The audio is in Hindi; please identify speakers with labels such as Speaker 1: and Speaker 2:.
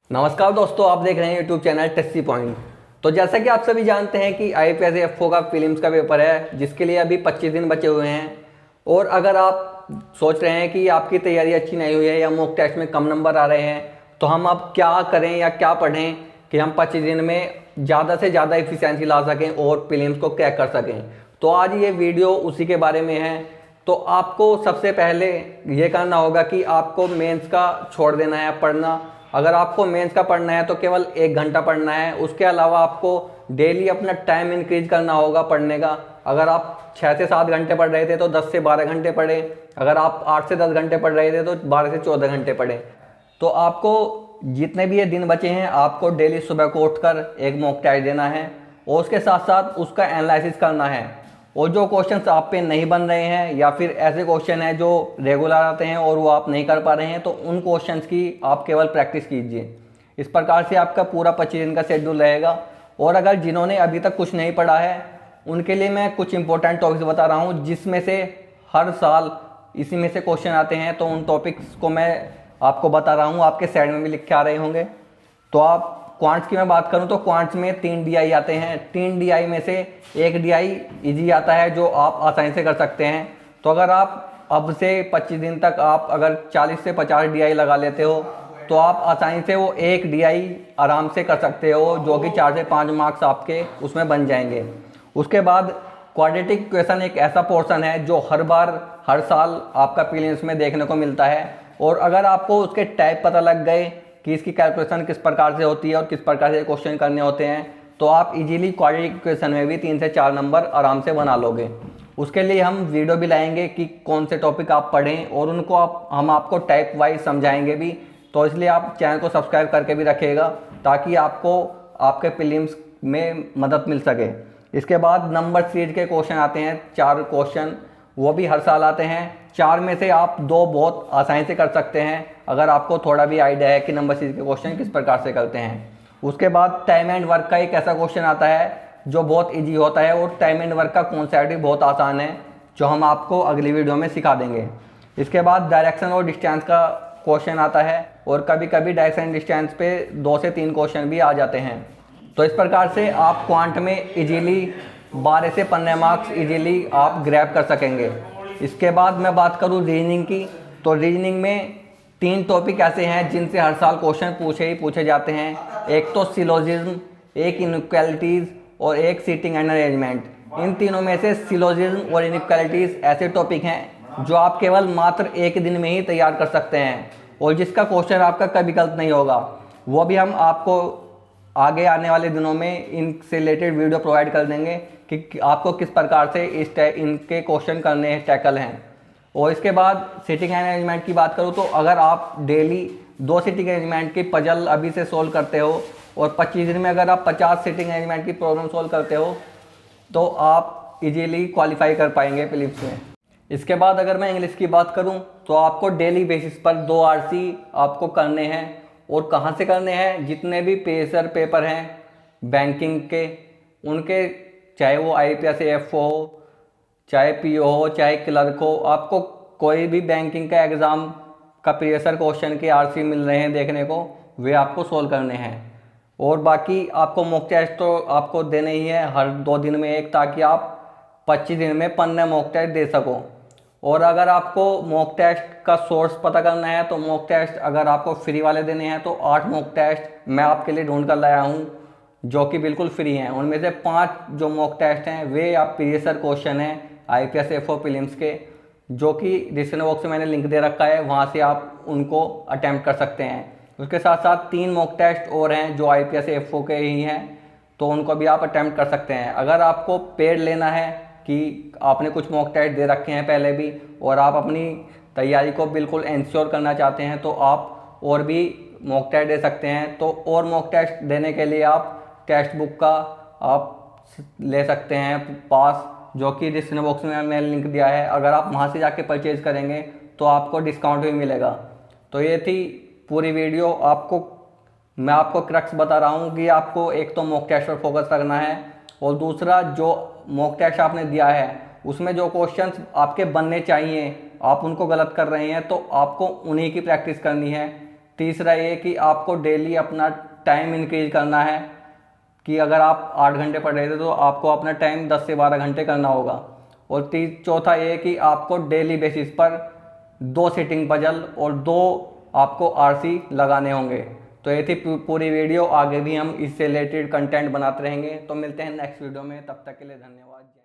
Speaker 1: नमस्कार दोस्तों, आप देख रहे हैं यूट्यूब चैनल टेस्टी पॉइंट। तो जैसा कि आप सभी जानते हैं कि आईपीएस एफओ का प्रीलिम्स का पेपर है, जिसके लिए अभी 25 दिन बचे हुए हैं। और अगर आप सोच रहे हैं कि आपकी तैयारी अच्छी नहीं हुई है या मॉक टेस्ट में कम नंबर आ रहे हैं, तो हम अब क्या करें या क्या पढ़ें कि हम 25 दिन में ज़्यादा से ज़्यादा एफिशिएंसी ला सकें और प्रीलिम्स को क्रैक कर सकें, तो आज ये वीडियो उसी के बारे में है। तो आपको सबसे पहले ये करना होगा कि आपको मेंस का छोड़ देना है पढ़ना। अगर आपको मेंस का पढ़ना है तो केवल 1 घंटा पढ़ना है। उसके अलावा आपको डेली अपना टाइम इंक्रीज करना होगा पढ़ने का। अगर आप 6 से 7 घंटे पढ़ रहे थे तो 10 से 12 घंटे पढ़ें। अगर आप 8 से 10 घंटे पढ़ रहे थे तो 12 से 14 घंटे पढ़ें। तो आपको जितने भी ये दिन बचे हैं, आपको डेली सुबह को उठकर एक मॉक टेस्ट देना है और उसके साथ साथ उसका एनालिसिस करना है। और जो क्वेश्चंस आप पे नहीं बन रहे हैं या फिर ऐसे क्वेश्चन हैं जो रेगुलर आते हैं और वो आप नहीं कर पा रहे हैं, तो उन क्वेश्चंस की आप केवल प्रैक्टिस कीजिए। इस प्रकार से आपका पूरा 25 दिन का शेड्यूल रहेगा। और अगर जिन्होंने अभी तक कुछ नहीं पढ़ा है, उनके लिए मैं कुछ इंपॉर्टेंट टॉपिक्स बता रहा हूँ, जिसमें से हर साल इसी में से क्वेश्चन आते हैं। तो उन टॉपिक्स को मैं आपको बता रहा हूँ, आपके साइड में भी लिख के आ रहे होंगे। तो आप क्वांट्स की मैं बात करूं तो क्वांट्स में 3 डीआई आते हैं। 3 डीआई में से एक डीआई इजी आता है जो आप आसानी से कर सकते हैं। तो अगर आप अब से 25 दिन तक आप अगर 40 से 50 डीआई लगा लेते हो, तो आप आसानी से वो एक डीआई आराम से कर सकते हो, जो कि 4 से 5 मार्क्स आपके उसमें बन जाएंगे। उसके बाद क्वाड्रेटिक इक्वेशन एक ऐसा पोर्शन है जो हर बार हर साल आपका प्रीलिम्स में देखने को मिलता है। और अगर आपको उसके टाइप पता लग गए कि इसकी कैलकुलेशन किस प्रकार से होती है और किस प्रकार से क्वेश्चन करने होते हैं, तो आप इजीली क्वाड्रेटिक इक्वेशन में भी 3 से 4 नंबर आराम से बना लोगे। उसके लिए हम वीडियो भी लाएंगे कि कौन से टॉपिक आप पढ़ें और उनको हम आपको टाइप वाइज समझाएंगे भी। तो इसलिए आप चैनल को सब्सक्राइब करके भी रखिएगा, ताकि आपको आपके प्रीलिम्स में मदद मिल सके। इसके बाद नंबर सीरीज के क्वेश्चन आते हैं, 4 क्वेश्चन, वो भी हर साल आते हैं। 4 में से आप 2 बहुत आसानी से कर सकते हैं, अगर आपको थोड़ा भी आइडिया है कि नंबर सीरीज के क्वेश्चन किस प्रकार से करते हैं। उसके बाद टाइम एंड वर्क का एक ऐसा क्वेश्चन आता है जो बहुत इजी होता है, और टाइम एंड वर्क का कॉन्सेप्ट भी बहुत आसान है, जो हम आपको अगली वीडियो में सिखा देंगे। इसके बाद डायरेक्शन और डिस्टेंस का क्वेश्चन आता है, और कभी कभी डायरेक्शन डिस्टेंस पे 2 से 3 क्वेश्चन भी आ जाते हैं। तो इस प्रकार से आप क्वांट में इजीली 12 से 15 मार्क्स इजीली आप ग्रैब कर सकेंगे। इसके बाद मैं बात करूं रीजनिंग की, तो रीजनिंग में 3 टॉपिक ऐसे हैं जिनसे हर साल क्वेश्चन पूछे जाते हैं। एक तो सिलोजिज्म, एक इनइक्वालिटीज़ और एक सीटिंग एंड अरेंजमेंट। इन तीनों में से सिलोजिज्म और इनइक्वालिटीज़ ऐसे टॉपिक हैं जो आप केवल मात्र 1 दिन में ही तैयार कर सकते हैं, और जिसका क्वेश्चन आपका कभी गलत नहीं होगा। वो भी हम आपको आगे आने वाले दिनों में इनसे रिलेटेड वीडियो प्रोवाइड कर देंगे कि आपको किस प्रकार से इनके क्वेश्चन करने हैं, टैकल हैं। और इसके बाद सिटिंग अरेंजमेंट की बात करूँ तो अगर आप डेली 2 सिटिंग अरेंजमेंट की पजल अभी से सोल्व करते हो, और 25 दिन में अगर आप 50 सिटिंग अरेंजमेंट की प्रॉब्लम सोल्व करते हो, तो आप इजीली क्वालिफाई कर पाएंगे प्रीलिम्स में। इसके बाद अगर मैं इंग्लिश की बात करूँ तो आपको डेली बेसिस पर 2 आरसी आपको करने हैं। और कहाँ से करने हैं? जितने भी प्रेशर पेपर हैं बैंकिंग के, उनके, चाहे वो आईपीएस एफओ हो, चाहे पीओ हो, चाहे क्लर्क हो, आपको कोई भी बैंकिंग का एग्ज़ाम का प्रेशर क्वेश्चन के आरसी मिल रहे हैं देखने को, वे आपको सोल्व करने हैं। और बाकी आपको मॉक टेस्ट तो आपको देने ही है हर 2 दिन में एक, ताकि आप 25 दिन में 15 मॉक टेस्ट दे सको। और अगर आपको मॉक टेस्ट का सोर्स पता करना है, तो मॉक टेस्ट अगर आपको फ्री वाले देने हैं तो 8 मॉक टेस्ट मैं आपके लिए ढूंढ कर लाया हूँ, जो कि बिल्कुल फ्री हैं। उनमें से 5 जो मॉक टेस्ट हैं वे आप प्रीवियस क्वेश्चन हैं आईपीएस एफओ प्रीलिम्स के, जो कि डिस्क्रिप्शन बॉक्स में मैंने लिंक दे रखा है, वहाँ से आप उनको अटैम्प्ट कर सकते हैं। उसके साथ साथ 3 मॉक टेस्ट और हैं जो आईपीएस एफओ के ही हैं, तो उनको भी आप अटैम्प्ट कर सकते हैं। अगर आपको पेड लेना है कि आपने कुछ मॉक टेस्ट दे रखे हैं पहले भी और आप अपनी तैयारी को बिल्कुल इंश्योर करना चाहते हैं, तो आप और भी मॉक टेस्ट दे सकते हैं। तो और मॉक टेस्ट देने के लिए आप टेक्स्ट बुक का आप ले सकते हैं पास, जो कि डिस्क्रिप्शन बॉक्स में मैंने लिंक दिया है। अगर आप वहाँ से जाके परचेज़ करेंगे तो आपको डिस्काउंट भी मिलेगा। तो ये थी पूरी वीडियो। मैं आपको क्रक्स बता रहा हूँ कि आपको एक तो मॉक टेस्ट पर फोकस रखना है, और दूसरा जो मॉक टेस्ट आपने दिया है उसमें जो क्वेश्चंस आपके बनने चाहिए आप उनको गलत कर रहे हैं, तो आपको उन्हीं की प्रैक्टिस करनी है, तीसरा ये कि आपको डेली अपना टाइम इंक्रीज करना है, कि अगर आप 8 घंटे पढ़ रहे थे तो आपको अपना टाइम 10 से 12 घंटे करना होगा। और चौथा ये कि आपको डेली बेसिस पर 2 सिटिंग पजल और 2 आपको आरसी लगाने होंगे। तो ये थी पूरी वीडियो। आगे भी हम इससे रिलेटेड कंटेंट बनाते रहेंगे। तो मिलते हैं नेक्स्ट वीडियो में, तब तक के लिए धन्यवाद।